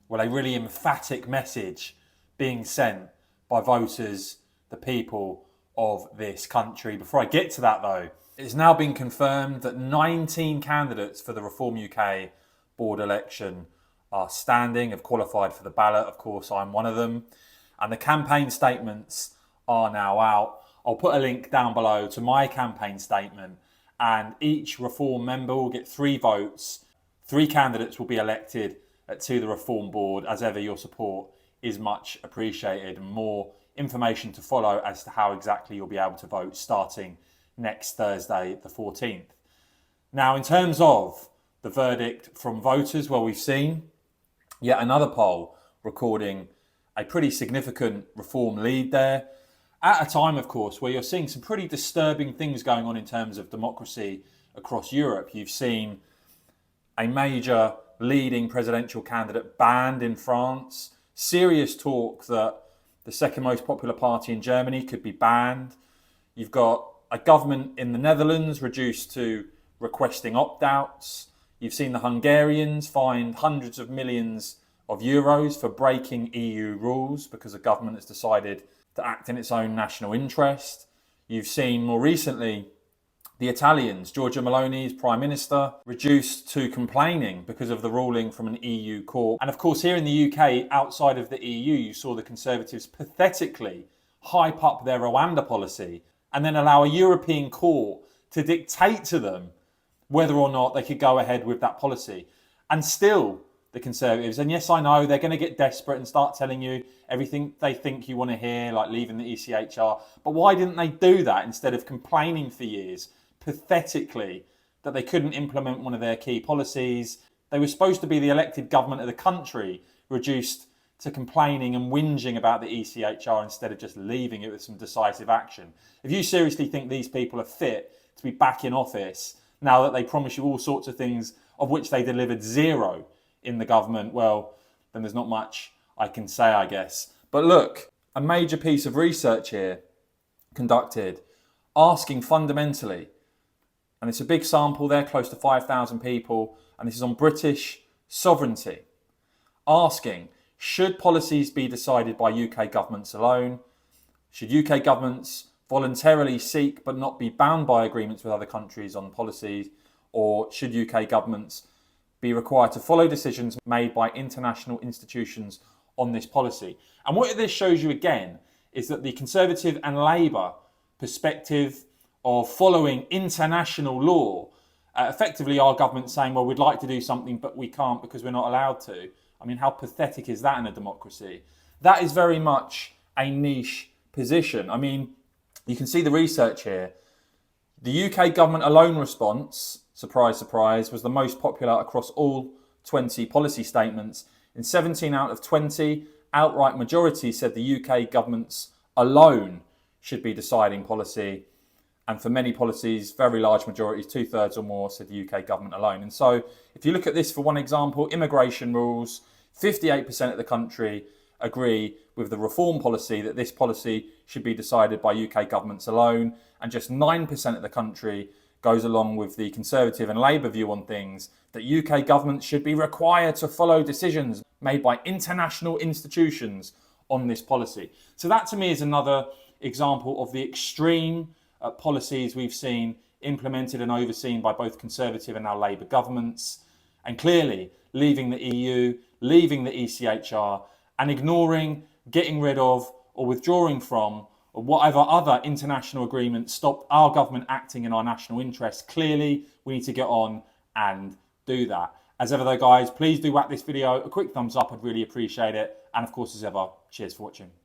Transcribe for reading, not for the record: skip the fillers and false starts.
Well, a really emphatic message being sent by voters, the people of this country. Before I get to that though, it's now been confirmed that 19 candidates for the Reform UK board election are standing, have qualified for the ballot. Of course, I'm one of them. And the campaign statements are now out. I'll put a link down below to my campaign statement, and each Reform member will get 3 votes. 3 candidates will be elected to the Reform board. As ever, your support is much appreciated, and more information to follow as to how exactly you'll be able to vote starting next Thursday, the 14th. Now, in terms of the verdict from voters, well, we've seen yet another poll recording a pretty significant Reform lead there, at a time, of course, where you're seeing some pretty disturbing things going on in terms of democracy across Europe. You've seen a major leading presidential candidate banned in France, serious talk that the second most popular party in Germany could be banned. You've got a government in the Netherlands reduced to requesting opt-outs. You've seen the Hungarians fined hundreds of millions of euros for breaking EU rules because the government has decided to act in its own national interest. You've seen more recently the Italians, Giorgia Meloni's Prime Minister, reduced to complaining because of the ruling from an EU court. And of course, here in the UK, outside of the EU, you saw the Conservatives pathetically hype up their Rwanda policy and then allow a European court to dictate to them whether or not they could go ahead with that policy. And still, the Conservatives, and yes, I know they're going to get desperate and start telling you everything they think you want to hear, like leaving the ECHR. But why didn't they do that instead of complaining for years, pathetically, that they couldn't implement one of their key policies? They were supposed to be the elected government of the country, reduced to complaining and whinging about the ECHR instead of just leaving it with some decisive action. If you seriously think these people are fit to be back in office now that they promise you all sorts of things of which they delivered zero in the government, well, then there's not much I can say, I guess. But look, a major piece of research here conducted asking fundamentally, and it's a big sample there, close to 5,000 people, and this is on British sovereignty, asking, should policies be decided by UK governments alone? Should UK governments voluntarily seek but not be bound by agreements with other countries on policies? Or should UK governments be required to follow decisions made by international institutions on this policy? And what this shows you again is that the Conservative and Labour perspective of following international law, effectively our government saying, well, we'd like to do something, but we can't because we're not allowed to. I mean, how pathetic is that in a democracy? That is very much a niche position. I mean, you can see the research here. The UK government alone response, surprise, surprise, was the most popular across all 20 policy statements. In 17 out of 20, outright majority said the UK governments alone should be deciding policy. And for many policies, very large majorities, 2/3 or more, said the UK government alone. And so if you look at this for one example, immigration rules, 58% of the country agree with the Reform policy that this policy should be decided by UK governments alone. And just 9% of the country goes along with the Conservative and Labour view on things, that UK governments should be required to follow decisions made by international institutions on this policy. So that to me is another example of the extreme policies we've seen implemented and overseen by both Conservative and now Labour governments, and clearly leaving the EU, leaving the ECHR, and ignoring, getting rid of, or withdrawing from, or whatever other international agreements stop our government acting in our national interest. Clearly, we need to get on and do that. As ever though, guys, please do whack this video a quick thumbs up. I'd really appreciate it. And of course, as ever, cheers for watching.